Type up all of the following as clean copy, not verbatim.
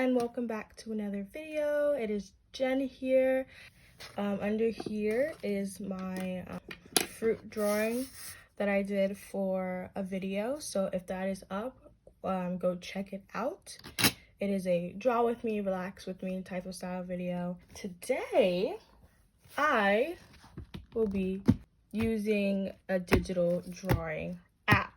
and welcome back to another video. It is Jen here. Under here is my fruit drawing that I did for a video. So if that is up, go check it out. It is a draw with me, relax with me type of style video. Today, I will be using a digital drawing app.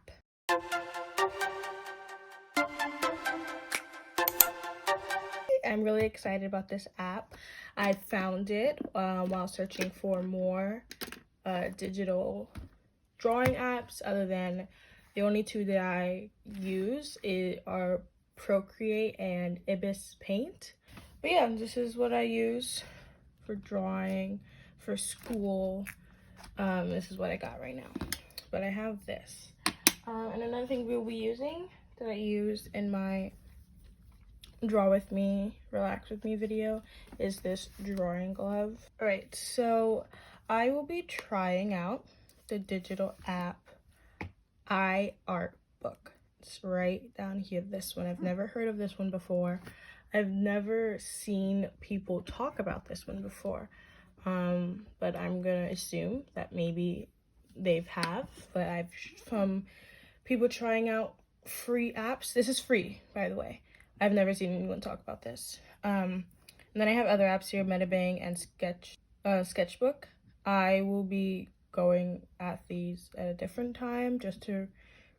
I'm really excited about this app. I found it while searching for more digital drawing apps other than the only two that I use are Procreate and Ibis Paint. But yeah, this is what I use for drawing, for school. This is what I got right now. But I have this. And another thing we'll be using that I used in my draw with me, relax with me video is this drawing glove. All right, so I will be trying out the digital app iArtBook. It's right down here, this one. I've never heard of this one before. I've never seen people talk about this one before, but I'm gonna assume that maybe they've have, but I've from people trying out free apps. This is free, by the way. I've never seen anyone talk about this. And then I have other apps here, Metabang and Sketchbook. I will be going at these at a different time just to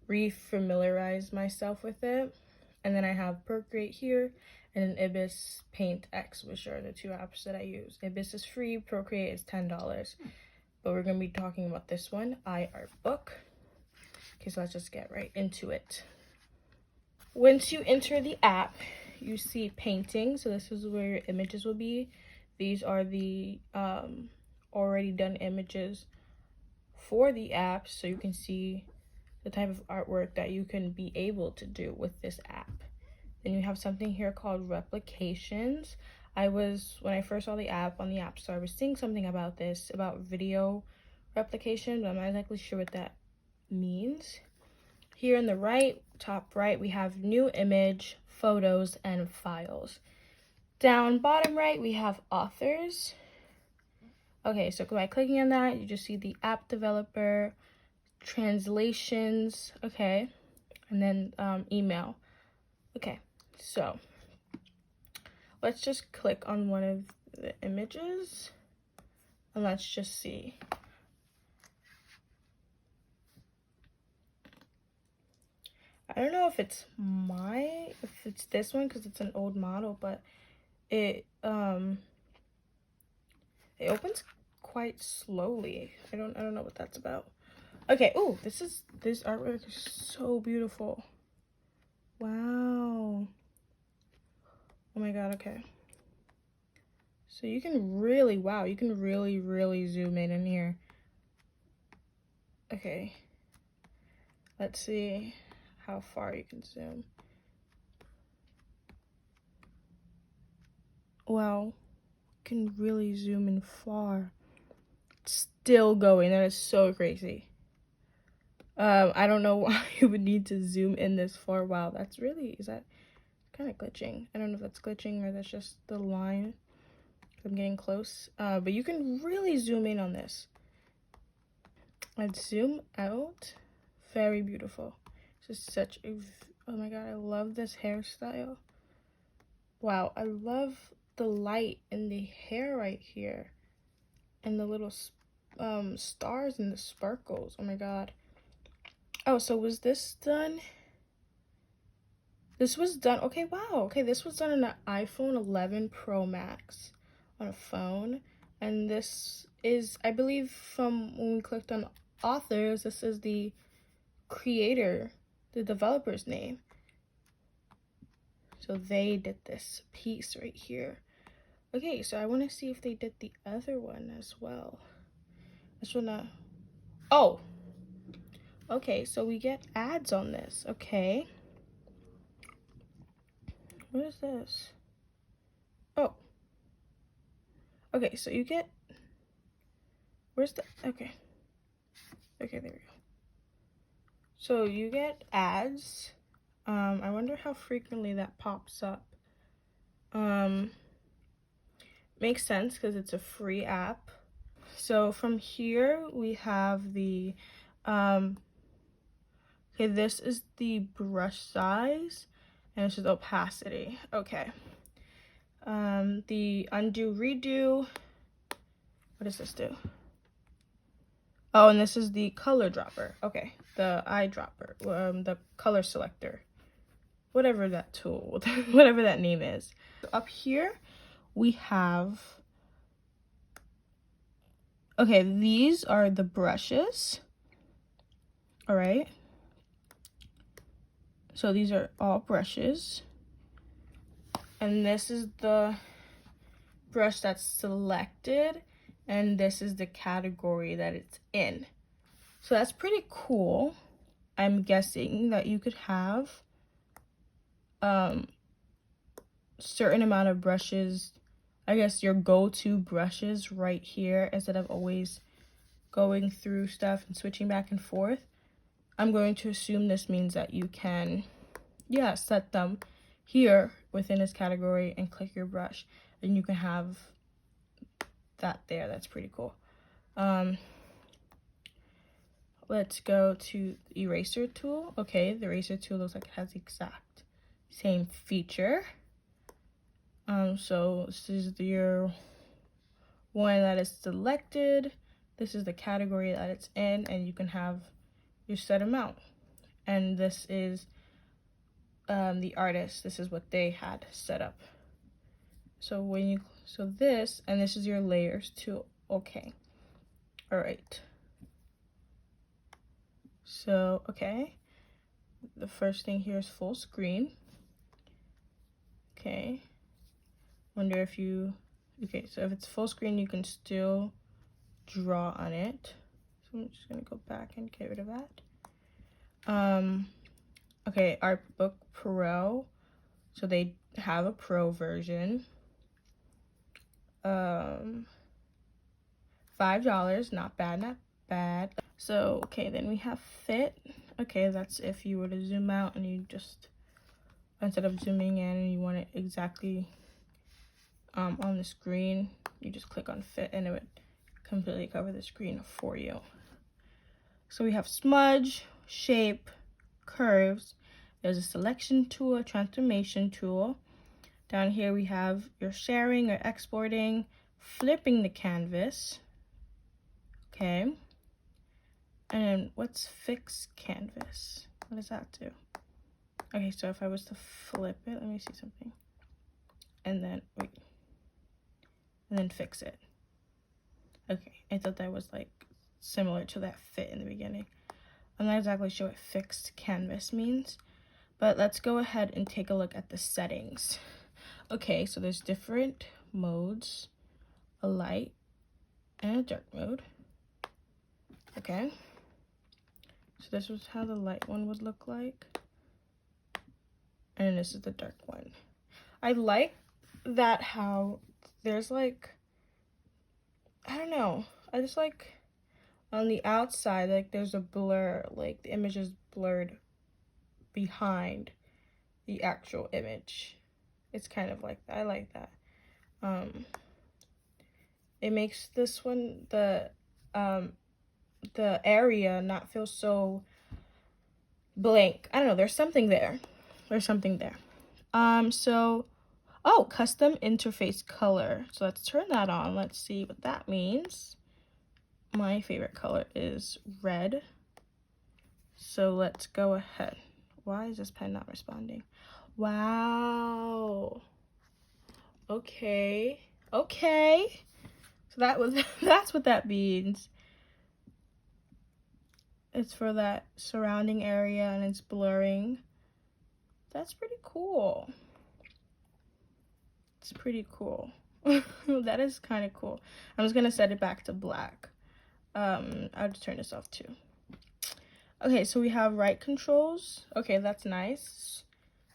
re-familiarize myself with it. And then I have Procreate here and an Ibis Paint X, which are the two apps that I use. Ibis is free, Procreate is $10. But we're gonna be talking about this one, iArtBook. Okay, so let's just get right into it. Once you enter the app, you see painting. So this is where your images will be. These are the already done images for the app, so you can see the type of artwork that you can be able to do with this app. Then you have something here called replications. When I first saw the app on the App Store, I was seeing something about this, about video replication, but I'm not exactly sure what that means. Here in the top right, we have new image, photos, and files. Down bottom right, we have authors. Okay, so by clicking on that, you just see the app developer, translations, okay, and then email. Okay, so let's just click on one of the images and let's just see. I don't know if it's this one because it's an old model, but it opens quite slowly. I don't know what that's about. Okay, oh, this artwork is so beautiful. Wow. Oh my god, okay. So you can really, wow, you can really zoom in here. Okay. Let's see how far you can zoom. Wow, you can really zoom in far. It's still going. That is so crazy. I don't know why you would need to zoom in this far. Wow, is that kind of glitching? I don't know if that's glitching or that's just the line. I'm getting close. But you can really zoom in on this. Let's zoom out. Very beautiful. This is such a, oh my god, I love this hairstyle. Wow, I love the light in the hair right here. And the little stars and the sparkles. Oh my god. Oh, so was this done? This was done, okay, wow. Okay, this was done on an iPhone 11 Pro Max on a phone. And this is, I believe from when we clicked on authors, this is the creator, the developer's name. So they did this piece right here. Okay, so I want to see if they did the other one as well. This one, oh, okay, so we get ads on this. Okay, what is this? Oh, okay, so you get, where's the, okay, there we go. So you get ads. I wonder how frequently that pops up. Makes sense because it's a free app. So from here we have the okay, this is the brush size and this is opacity. Okay. The undo redo. What does this do? Oh, and this is the color dropper. Okay, the eyedropper, the color selector, whatever that tool, whatever that name is. Up here, we have, okay, these are the brushes. All right. So these are all brushes. And this is the brush that's selected. And this is the category that it's in. So that's pretty cool. I'm guessing that you could have certain amount of brushes, I guess your go-to brushes right here instead of always going through stuff and switching back and forth. I'm going to assume this means that you can, yeah, set them here within this category and click your brush and you can have that there. That's pretty cool. Let's go to the eraser tool. Okay, the eraser tool looks like it has the exact same feature. So this is your one that is selected. This is the category that it's in, and you can have your set amount. And this is the artist. This is what they had set up. So when you, so this, and this is your layers too. Okay. All right. So, okay. The first thing here is full screen. Okay. Wonder if you, okay, so if it's full screen, you can still draw on it. So I'm just gonna go back and get rid of that. Okay, Art Book Pro. So they have a pro version. $5, not bad, not bad. So, okay, then we have fit. Okay, that's if you were to zoom out and you just, instead of zooming in and you want it exactly on the screen, you just click on fit and it would completely cover the screen for you. So we have smudge, shape, curves. There's a selection tool, a transformation tool. Down here we have your sharing or exporting, flipping the canvas. Okay. And then what's fix canvas? What does that do? Okay, so if I was to flip it, let me see something. And then, wait. And then fix it. Okay, I thought that was like similar to that fit in the beginning. I'm not exactly sure what fixed canvas means, but let's go ahead and take a look at the settings. Okay, so there's different modes, a light and a dark mode. Okay, so this was how the light one would look like, and this is the dark one. I like that how there's like, I don't know, I just like on the outside, like there's a blur, like the image is blurred behind the actual image. It's kind of like that. I like that. It makes this one, the area not feel so blank. I don't know, there's something there. There's something there. So, oh, custom interface color. So let's turn that on. Let's see what that means. My favorite color is red. So let's go ahead. Why is this pen not responding? Wow. Okay. Okay. So that was that's what that means. It's for that surrounding area and it's blurring. That's pretty cool. It's pretty cool. That is kind of cool. I'm just gonna set it back to black. I'll just turn this off too. Okay, so we have right controls. Okay, that's nice.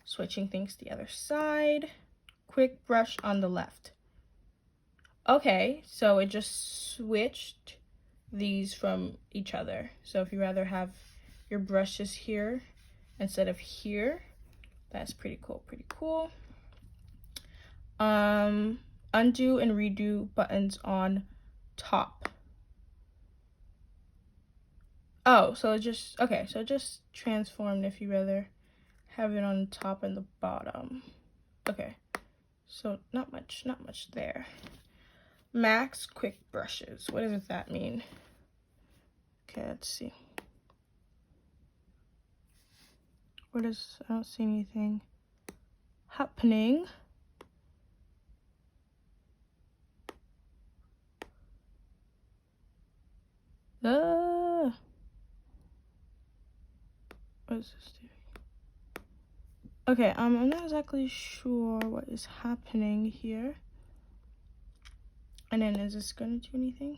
Switching things to the other side. Quick brush on the left. Okay, so it just switched these from each other. So if you rather have your brushes here instead of here, that's pretty cool, pretty cool. Undo and redo buttons on top. Oh, so it just, okay, so it just transformed if you rather have it on top and the bottom. Okay, so not much there. Max quick brushes, what does that mean? Okay, let's see. I don't see anything happening. What is this doing? Okay, I'm not exactly sure what is happening here. And then is this gonna do anything?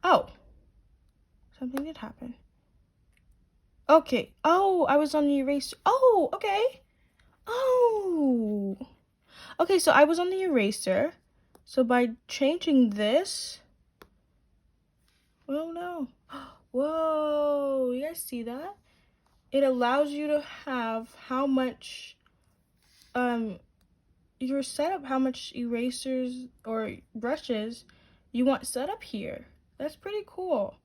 Oh, something did happen. Okay, oh, I was on the eraser. Oh, okay. Oh, okay, so I was on the eraser. So by changing this, oh no. Whoa, you guys see that? It allows you to have how much, your setup, how much erasers or brushes you want set up here. That's pretty cool.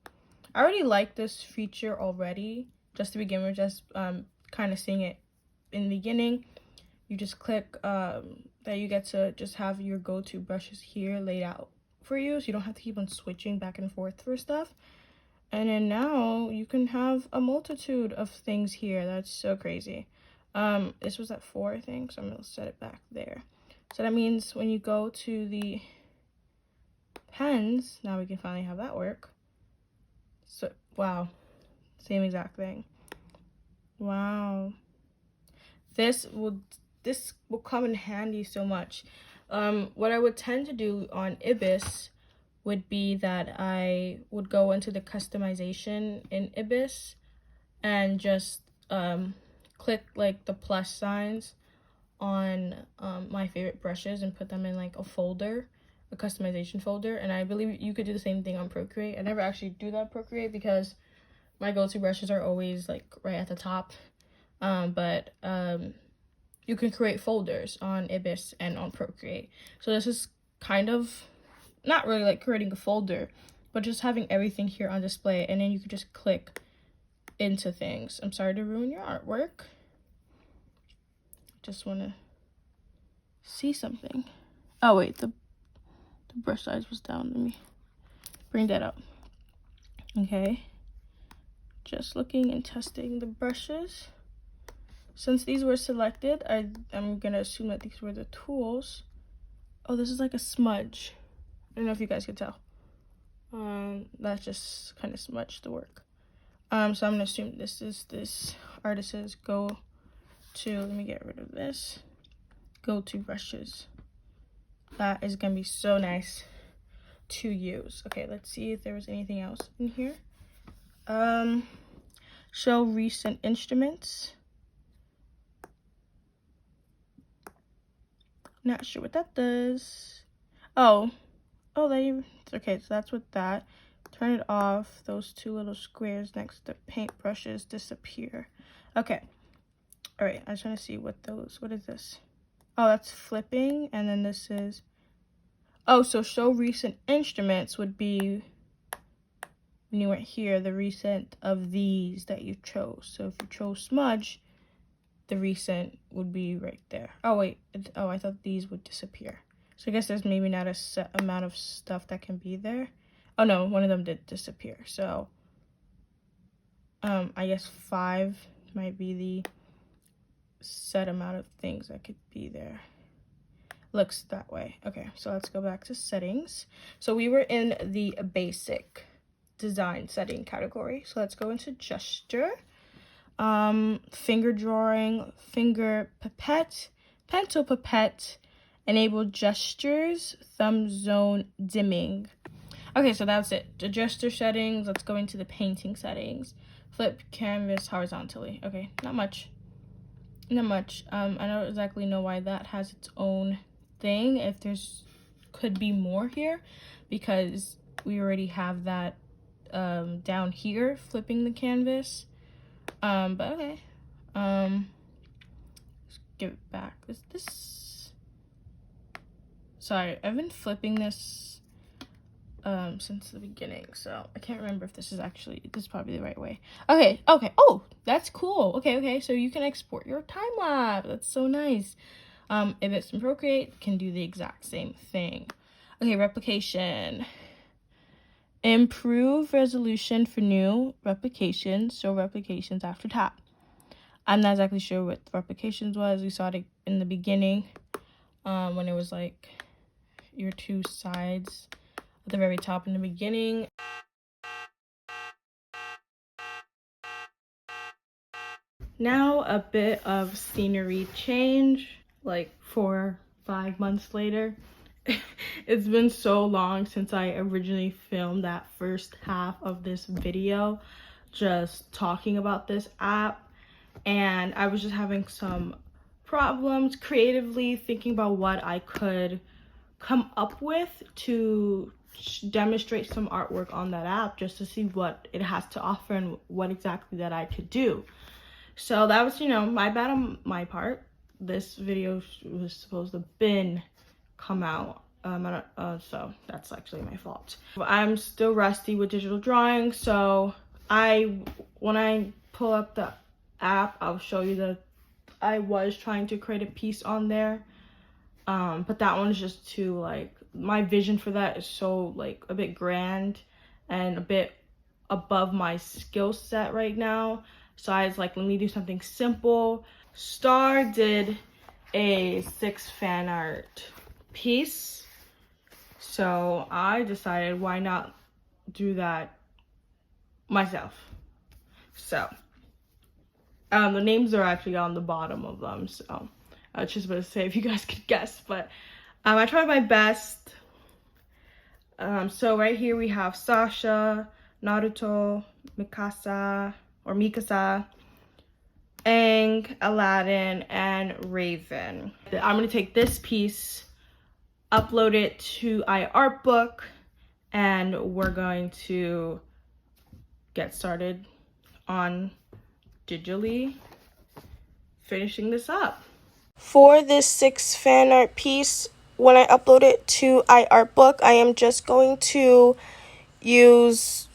I already like this feature already, just to begin with, just kind of seeing it in the beginning. You just click that you get to just have your go-to brushes here laid out for you, so you don't have to keep on switching back and forth for stuff. And then now you can have a multitude of things here. That's so crazy. This was at 4, I think, so I'm gonna set it back there. So that means when you go to the pens, now we can finally have that work. So wow, same exact thing. Wow, this will come in handy so much. What I would tend to do on Ibis would be that I would go into the customization in Ibis and just click like the plus signs on my favorite brushes and put them in like a folder, a customization folder. And I believe you could do the same thing on Procreate. I never actually do that on Procreate because my go-to brushes are always like right at the top. But you can create folders on Ibis and on Procreate. So this is kind of not really like creating a folder, but just having everything here on display, and then you can just click into things. I'm sorry to ruin your artwork. Just want to see something. Oh wait, the brush size was down. Let me bring that up. Okay, just looking and testing the brushes. Since these were selected, I'm gonna assume that these were the tools. Oh, this is like a smudge. I don't know if you guys could tell. That just kind of smudged the work. So I'm gonna assume this is this artist's go to, let me get rid of this, go to brushes. That is gonna be so nice to use. Okay, let's see if there was anything else in here. Show recent instruments. Not sure what that does. Oh, okay, so that's what that. Turn it off. Those 2 little squares next to paintbrushes disappear. Okay. All right, I just want to see what is this? Oh, that's flipping, and then this is, oh, so show recent instruments would be when you went here, the recent of these that you chose. So if you chose smudge, the recent would be right there. Oh wait, I thought these would disappear. So I guess there's maybe not a set amount of stuff that can be there. Oh no, one of them did disappear. So I guess 5 might be the set amount of things that could be there. Looks that way. Okay, so let's go back to settings. So we were in the basic design setting category. So let's go into gesture. Finger drawing, finger pipette, pencil pipette, enable gestures, thumb zone dimming. Okay, so that's it. The gesture settings. Let's go into the painting settings. Flip canvas horizontally. Okay, not much. I don't exactly know why that has its own thing. If could be more here, because we already have that down here, flipping the canvas. But okay. Let's give it back. Is this... Sorry, I've been flipping this since the beginning, so I can't remember if this is probably the right way. Okay. Oh, that's cool. Okay, so you can export your time lapse. That's so nice. If it's in Procreate, can do the exact same thing. Okay, replication. Improve resolution for new replications. Show replications after tap. I'm not exactly sure what replications was. We saw it in the beginning, when it was like your two sides at the very top in the beginning. Now a bit of scenery change, like 4-5 months later. It's been so long since I originally filmed that first half of this video, just talking about this app, and I was just having some problems creatively thinking about what I could come up with to demonstrate some artwork on that app, just to see what it has to offer and what exactly that I could do. So that was, my bad on my part. This video was supposed to come out, so that's actually my fault. I'm still rusty with digital drawing, so when I pull up the app, I'll show you that I was trying to create a piece on there, but that one is just too, like, my vision for that is so, like, a bit grand and a bit above my skill set right now. So I was like, let me do something simple. Star did a 6 fan art piece, so I decided why not do that myself. So the names are actually on the bottom of them, so I was just about to say if you guys could guess, but I tried my best. So right here we have Sasha, Naruto, Mikasa, Aang, Aladdin, and Raven. I'm gonna take this piece, upload it to iArtbook, and we're going to get started on digitally finishing this up. For this 6 fan art piece, when I upload it to iArtbook, I am just going to use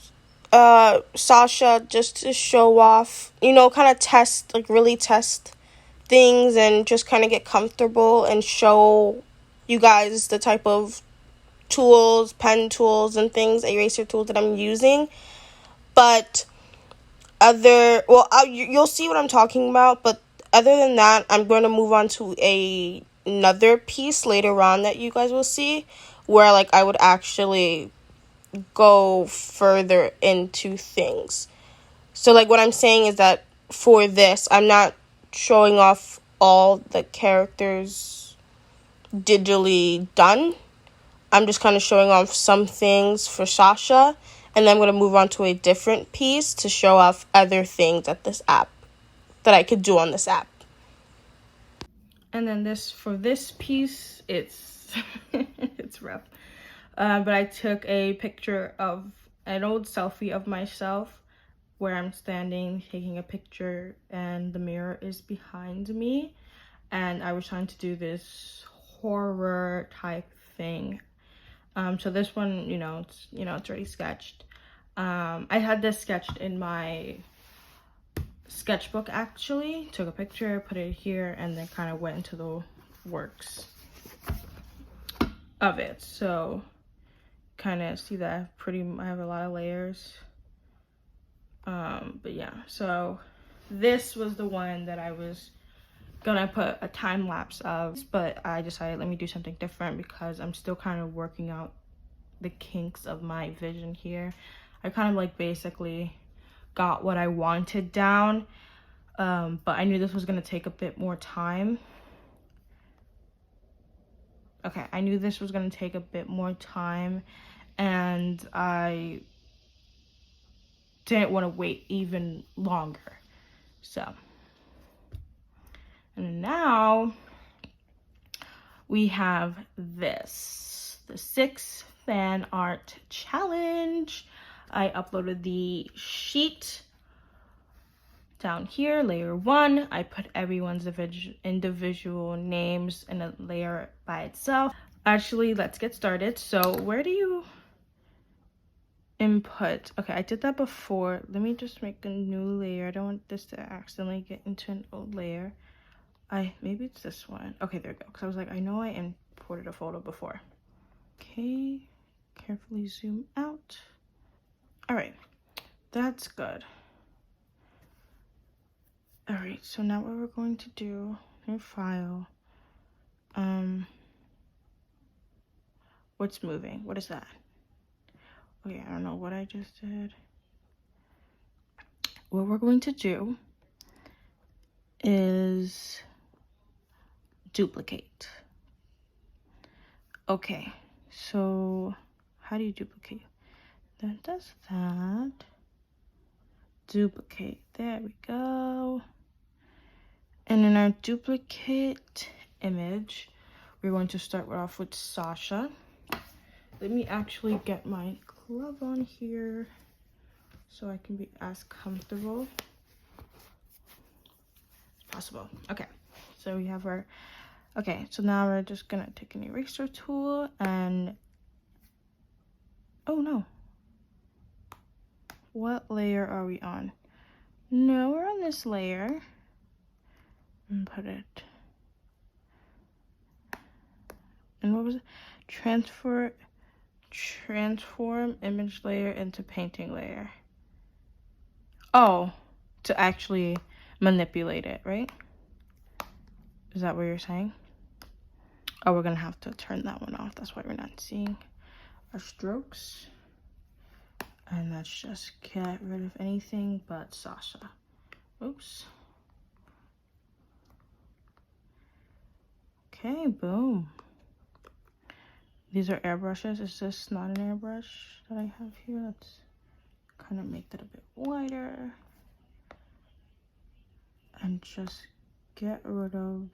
Sasha just to show off, kind of test, like really test things and just kind of get comfortable and show you guys the type of tools, pen tools and things, eraser tools that I'm using. But you'll see what I'm talking about, but other than that, I'm going to move on to another piece later on that you guys will see, where like I would actually go further into things. So like what I'm saying is that for this, I'm not showing off all the characters digitally done. I'm just kind of showing off some things for Sasha, and then I'm going to move on to a different piece to show off other things that I could do on this app. And then for this piece, it's it's rough. But I took a picture of an old selfie of myself where I'm standing taking a picture and the mirror is behind me, and I was trying to do this horror type thing. So this one, it's already sketched. I had this sketched in my sketchbook, actually. Took a picture, put it here, and then kind of went into the works of it. So kind of see that I have a lot of layers. But yeah, so this was the one that I was gonna put a time lapse of, but I decided let me do something different because I'm still kind of working out the kinks of my vision here. I kind of like basically got what I wanted down, but I knew this was gonna take a bit more time. Okay, I knew this was gonna take a bit more time, and I didn't want to wait even longer. So, and now we have the 6 fan art challenge. I uploaded the sheet Down here, layer 1, I put everyone's individual names in a layer by itself. Actually, let's get started. So where do you input? Okay, I did that before. Let me just make a new layer. I don't want this to accidentally get into an old layer. Maybe it's this one. Okay, there we go. Because I was like, I know I imported a photo before. Okay, carefully zoom out. All right, that's good. All right, so now what we're going to do, new file. What's moving? What is that? Okay, I don't know what I just did. What we're going to do is duplicate. Okay, so how do you duplicate? That does that. Duplicate, there we go. And in our duplicate image, we're going to start off with Sasha. Let me actually get my glove on here so I can be as comfortable as possible. Okay, so we have our, okay, so now we're just gonna take an eraser tool and, oh no. What layer are we on? No, we're on this layer. And put it. And what was it? Transform image layer into painting layer. Oh, to actually manipulate it, right? Is that what you're saying? Oh, we're gonna have to turn that one off. That's why we're not seeing our strokes. And let's just get rid of anything but Sasha. Oops. Okay, boom. These are airbrushes. Is this not an airbrush that I have here? Let's kind of make that a bit wider. And just get rid of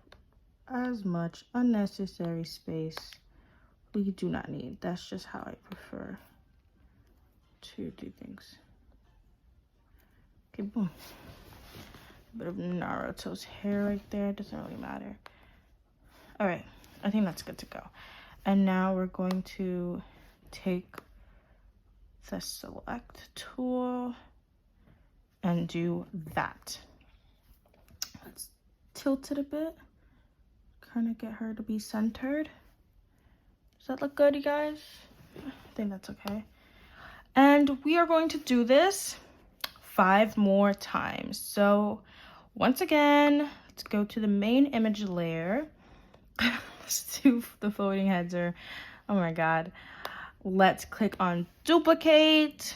as much unnecessary space we do not need. That's just how I prefer to do things. Okay, boom. A bit of Naruto's hair right there. Doesn't really matter. All right, I think that's good to go. And now we're going to take the select tool and do that. Let's tilt it a bit. Kind of get her to be centered. Does that look good, you guys? I think that's okay. And we are going to do this 5 more times. So once again, let's go to the main image layer. Let's do the floating heads or, oh my god. Let's click on duplicate.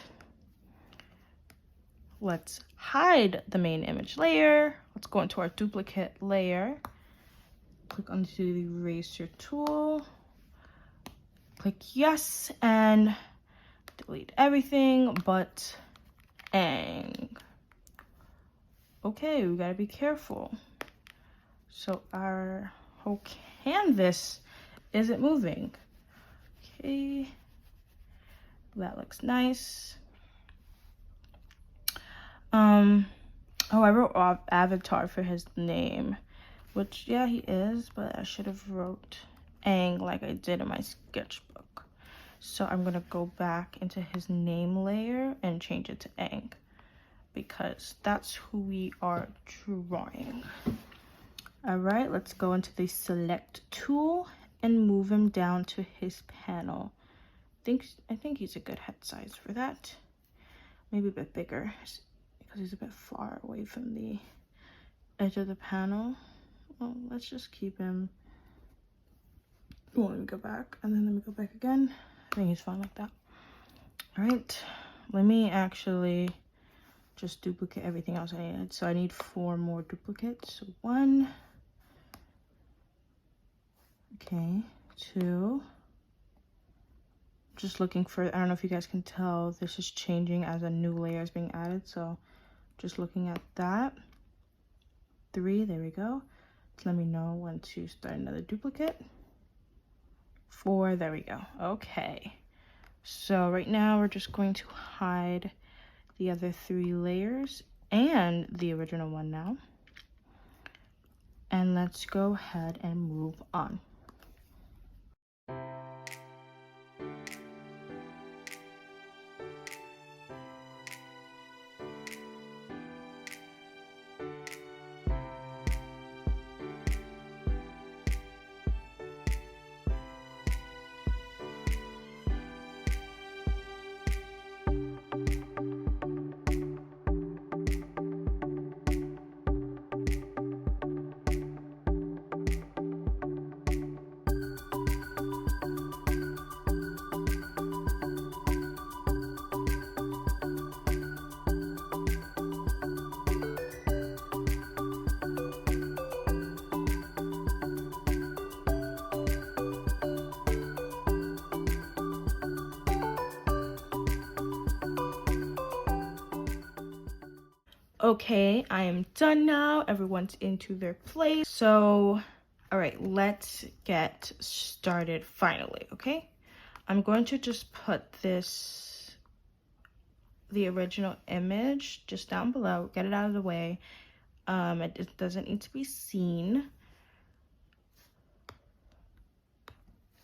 Let's hide the main image layer. Let's go into our duplicate layer. Click onto the eraser tool. Click yes and delete everything but Aang. Okay, we gotta be careful. So our whole canvas isn't moving. Okay, that looks nice. Oh, I wrote avatar for his name, which yeah, he is, but I should have wrote Aang like I did in my sketchbook. So I'm gonna go back into his name layer and change it to Aang because that's who we are drawing. All right, let's go into the select tool and move him down to his panel. I think he's a good head size for that. Maybe a bit bigger because he's a bit far away from the edge of the panel. Well, let's just keep him. Well, let me go back and then let me go back again. I think he's fine like that. All right, let me actually just duplicate everything else I needed. So I need 4 more duplicates. So 1, okay, 2. Just looking for, I don't know if you guys can tell, this is changing as a new layer is being added. So just looking at that. 3, there we go. Let me know when to start another duplicate. 4, there we go. Okay, so right now we're just going to hide the other 3 layers and the original one now. And let's go ahead and move on. Okay, I am done now. Everyone's into their place. So, all right, let's get started finally, okay? I'm going to just put the original image just down below, get it out of the way. It doesn't need to be seen.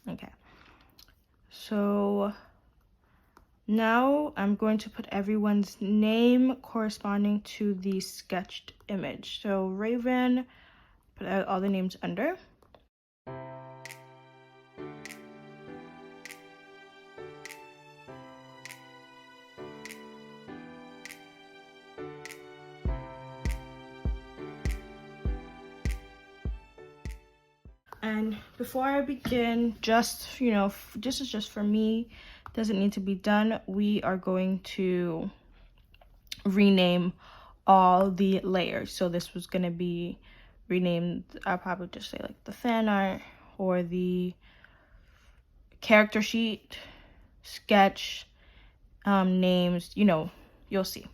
Okay. So now I'm going to put everyone's name corresponding to the sketched image. So Raven, put all the names under. And before I begin, just, you know, this is just for me, doesn't need to be done. We are going to rename all the layers. So this was going to be renamed, I'll probably just say like the fan art or the character sheet, sketch, names, you know, you'll see.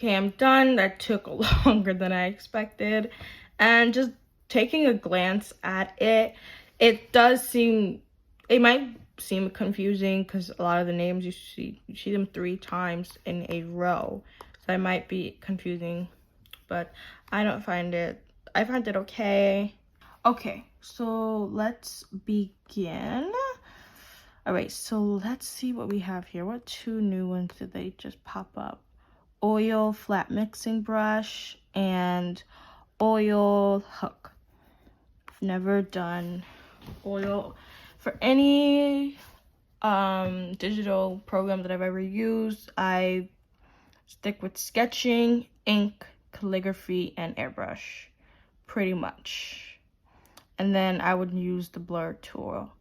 Okay, I'm done. That took longer than I expected. And just taking a glance at it, it does seem, it might seem confusing because a lot of the names you see them 3 times in a row. So it might be confusing, but I find it okay. Okay, so let's begin. All right, so let's see what we have here. What 2 new ones did they just pop up? Oil flat mixing brush and oil hook. I've never done oil for any digital program that I've ever used. I stick with sketching, ink, calligraphy, and airbrush pretty much. And then I would use the blur tool.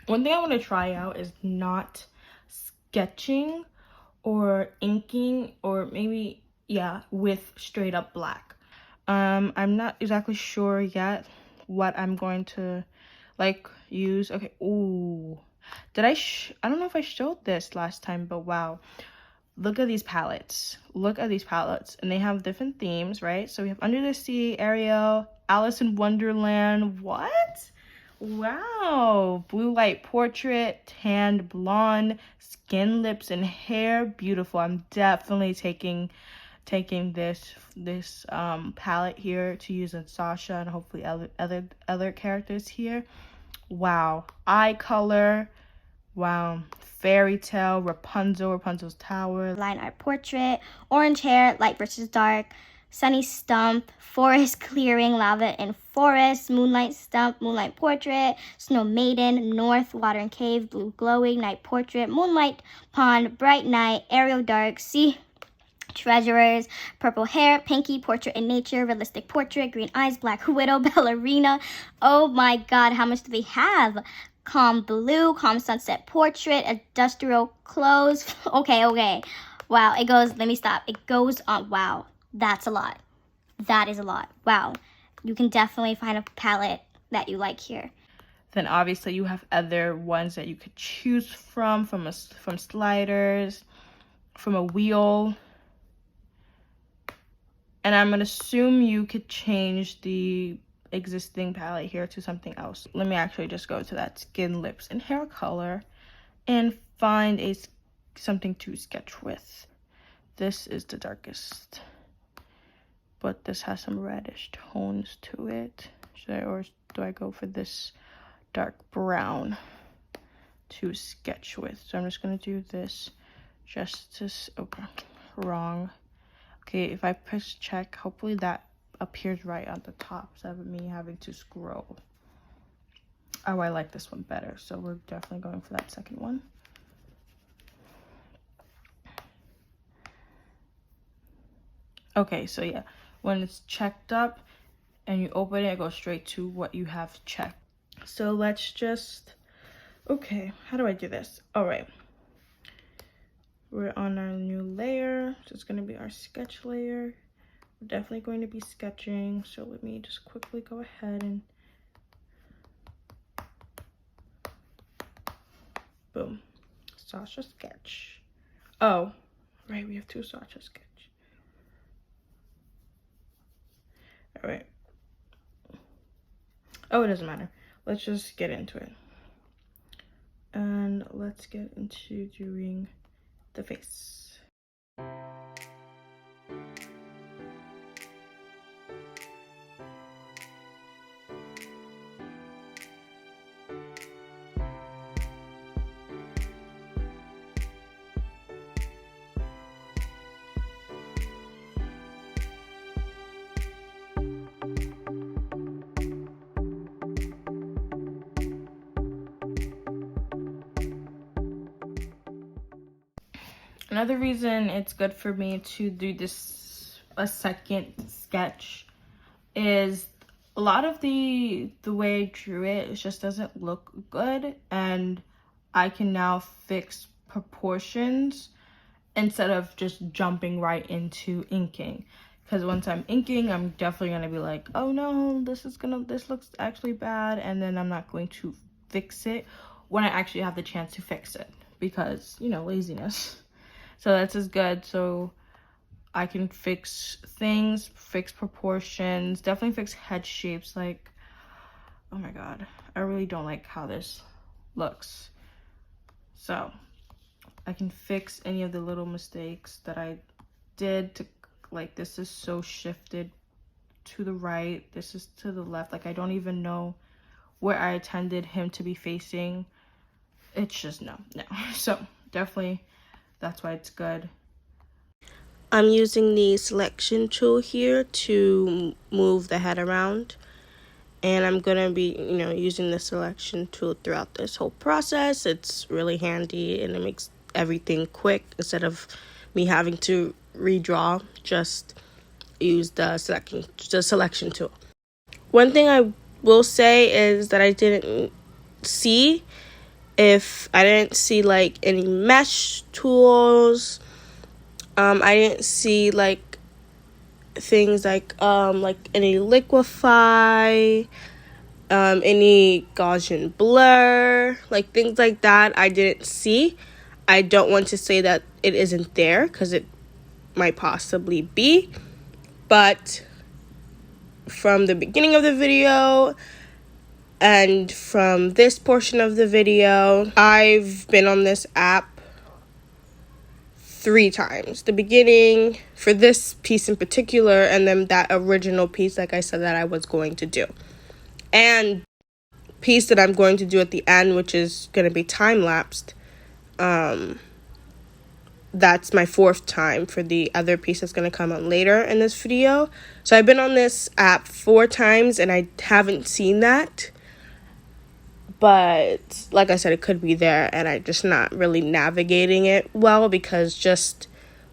One thing I want to try out is not sketching or inking, or maybe, yeah, with straight up black. I'm not exactly sure yet what I'm going to like use. Okay, ooh. Did I don't know if I showed this last time, but wow. Look at these palettes. Look at these palettes. And they have different themes, right? So we have Under the Sea, Ariel, Alice in Wonderland. What? Wow. Blue Light Portrait, Tanned Blonde, Skin, Lips, and Hair. Beautiful. I'm definitely taking this palette here to use on Sasha and hopefully other characters here. Wow. Eye color. Wow. Fairy Tale, Rapunzel's Tower. Line art portrait, orange hair, light versus dark, sunny stump, forest clearing, lava and forest, moonlight stump, moonlight portrait, snow maiden, north, water and cave, blue glowing, night portrait, moonlight pond, bright night, aerial dark, sea treasurers, purple hair, pinky, portrait in nature, realistic portrait, green eyes, black widow, ballerina. Oh my god, how much do they have? Calm blue, calm sunset portrait, industrial clothes. Okay. Wow, it goes, let me stop. It goes on. Wow, that's a lot. That is a lot. Wow, you can definitely find a palette that you like here. Then obviously you have other ones that you could choose from sliders, from a wheel. And I'm gonna assume you could change the existing palette here to something else. Let me actually just go to that Skin, Lips, and Hair color and find something to sketch with. This is the darkest, but this has some reddish tones to it. Or do I go for this dark brown to sketch with? So I'm just gonna do this just to, okay, wrong. Okay, if I press check, hopefully that appears right on the top instead of me having to scroll. Oh, I like this one better, so we're definitely going for that second one. Okay, so yeah, when it's checked up and you open it, it goes straight to what you have checked. So let's just, okay, how do I do this? All right. We're on our new layer, so it's going to be our sketch layer. We're definitely going to be sketching, so let me just quickly go ahead and boom, Sasha sketch. Oh, right, we have two Sasha sketch. All right. Oh, it doesn't matter. Let's just get into it. And let's get into doing the face. Another reason it's good for me to do this a second sketch is a lot of the way I drew it just doesn't look good, and I can now fix proportions instead of just jumping right into inking. Because once I'm inking, I'm definitely gonna be like, oh no, this looks actually bad, and then I'm not going to fix it when I actually have the chance to fix it because, you know, laziness. So that's as good. So I can fix things, fix proportions, definitely fix head shapes. Like, oh my god, I really don't like how this looks. So I can fix any of the little mistakes that I did. To, like, this is so shifted to the right, this is to the left. Like, I don't even know where I intended him to be facing. It's just no. So definitely, that's why it's good. I'm using the selection tool here to move the head around, and I'm gonna be, you know, using the selection tool throughout this whole process. It's really handy and it makes everything quick. Instead of me having to redraw, just use the selection tool. One thing I will say is that I didn't see if I didn't see like any mesh tools. I didn't see like things like any liquify, any Gaussian blur, like things like that I didn't see. I don't want to say that it isn't there, because it might possibly be, but from the beginning of the video and from this portion of the video, I've been on this app 3 times. The beginning for this piece in particular, and then that original piece, like I said, that I was going to do. And piece that I'm going to do at the end, which is going to be time-lapsed. That's my 4th time for the other piece that's going to come on later in this video. So I've been on this app 4 times, and I haven't seen that. But like I said, it could be there, and I'm just not really navigating it well, because just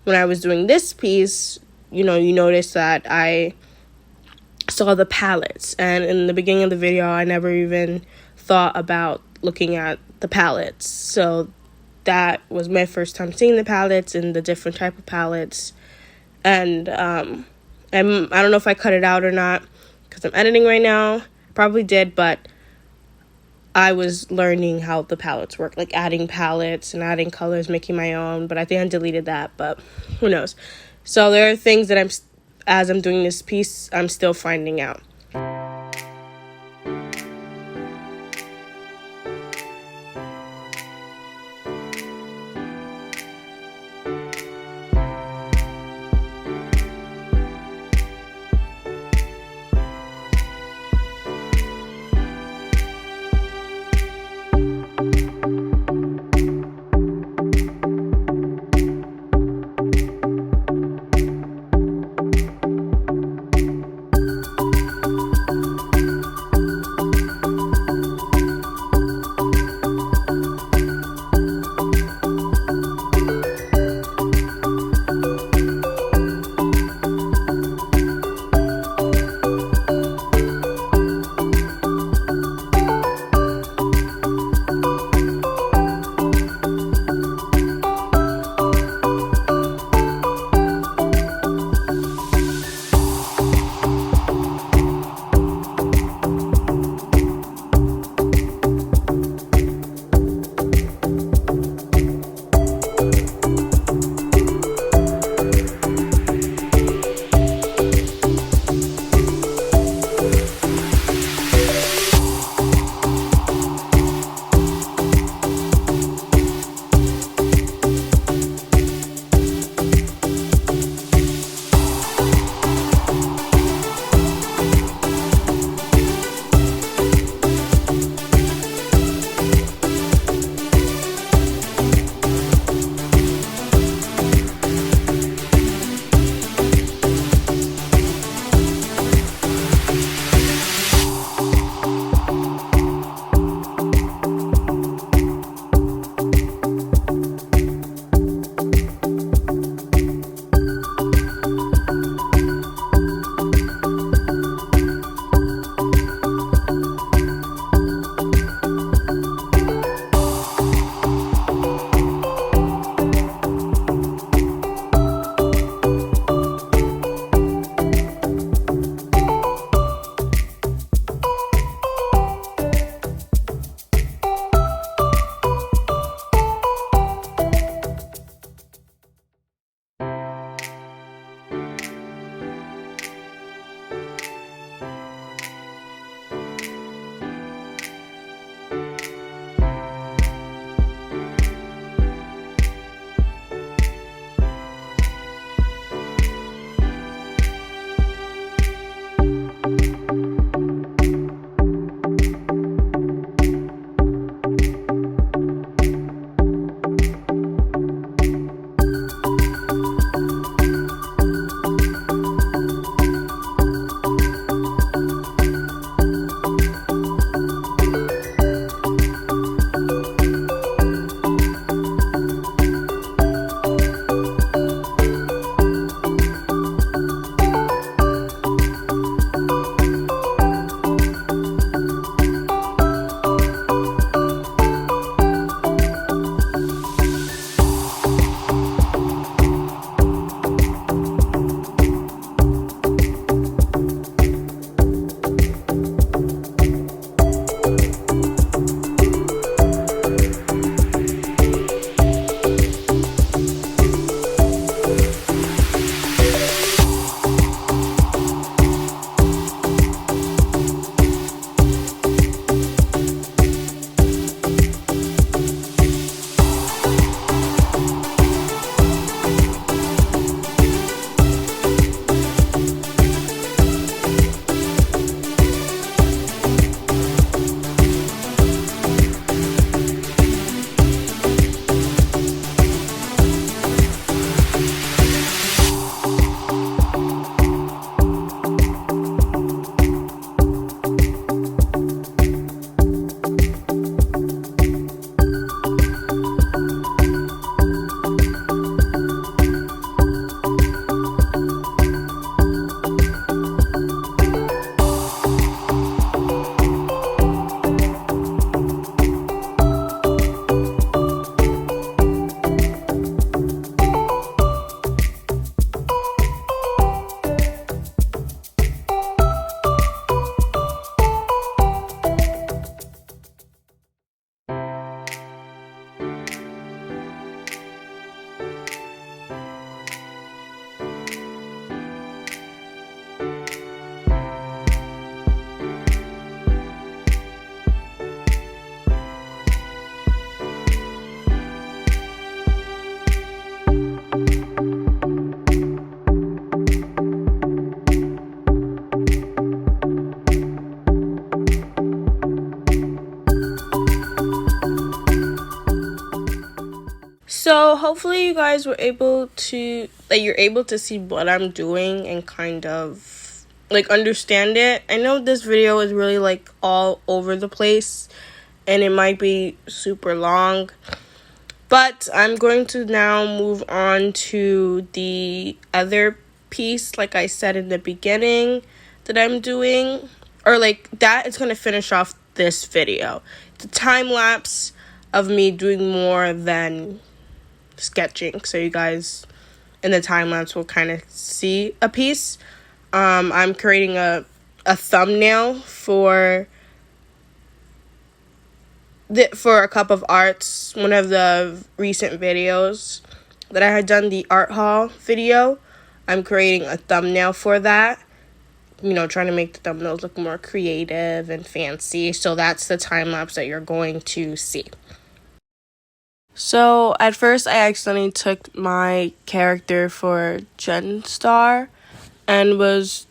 when I was doing this piece, you notice that I saw the palettes, and in the beginning of the video, I never even thought about looking at the palettes. So that was my first time seeing the palettes and the different type of palettes. And I don't know if I cut it out or not, because I'm editing right now. Probably did, but I was learning how the palettes work, like adding palettes and adding colors, making my own, but I think I deleted that, but who knows. So there are things that as I'm doing this piece, I'm still finding out. So hopefully you guys were able to, like, you're able to see what I'm doing and kind of like understand it. I know this video is really like all over the place and it might be super long, but I'm going to now move on to the other piece, like I said in the beginning, that I'm doing, or like that is going to finish off this video. It's a time lapse of me doing more than sketching, so you guys in the time lapse will kind of see a piece. I'm creating a thumbnail for a cup of arts, one of the recent videos that I had done, the art haul video. I'm creating a thumbnail for that, you know, trying to make the thumbnails look more creative and fancy. So that's the time lapse that you're going to see. So at first I accidentally took my character for Gen Star and was,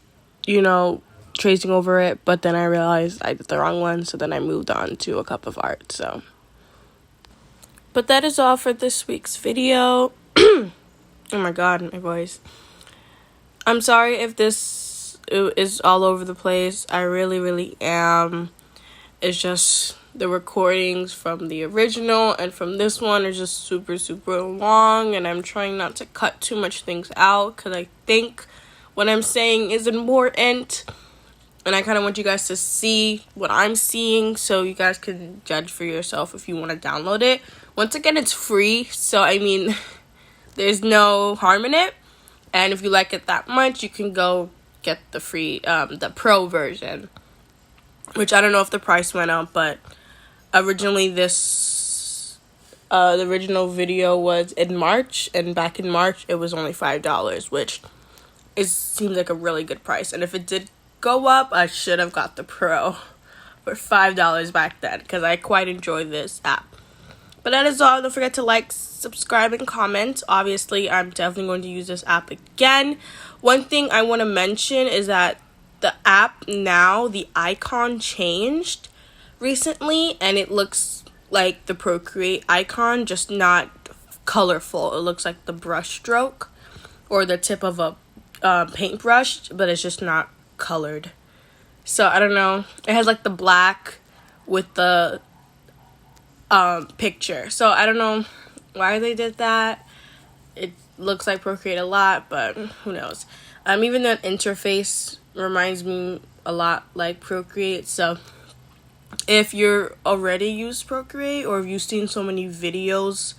you know, tracing over it, but then I realized I did the wrong one, so then I moved on to a cup of art. So, but that is all for this week's video. Oh my god, my voice. I'm sorry if this is all over the place. I really am. It's just the recordings from the original and from this one are just super long, and I'm trying not to cut too much things out because I think what I'm saying is important, and I kind of want you guys to see what I'm seeing so you guys can judge for yourself if you want to download it. Once again, it's free, so I mean, there's no harm in it, and if you like it that much, you can go get the free, the pro version, which I don't know if the price went up, but originally the original video was in March, and back in March it was only $5, which seems like a really good price. And if it did go up, I should have got the pro for $5 back then, because I quite enjoy this app. But that is all. Don't forget to like, subscribe, and comment. Obviously, I'm definitely going to use this app again. One thing I want to mention is that the app now, the icon changed recently, and it looks like the Procreate icon, just not colorful. It looks like the brush stroke or the tip of a paintbrush, but it's just not colored. So I don't know. It has like the black with the picture. So I don't know why they did that. It looks like Procreate a lot, but who knows. Even the interface reminds me a lot like Procreate. So if you're already used Procreate, or if you've seen so many videos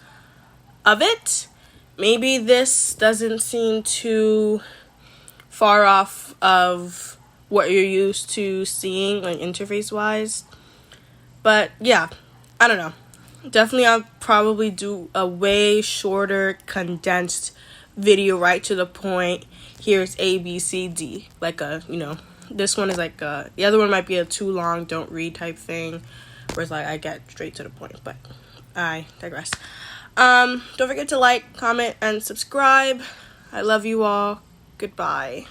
of it, maybe this doesn't seem too far off of what you're used to seeing, like interface wise. But yeah, I don't know. Definitely I'll probably do a way shorter, condensed video, right to the point. Here's A, B, C, D. Like a, you know, this one is like the other one might be a too long, don't read type thing, whereas like I get straight to the point. But I digress. Don't forget to like, comment, and subscribe. I love you all. Goodbye.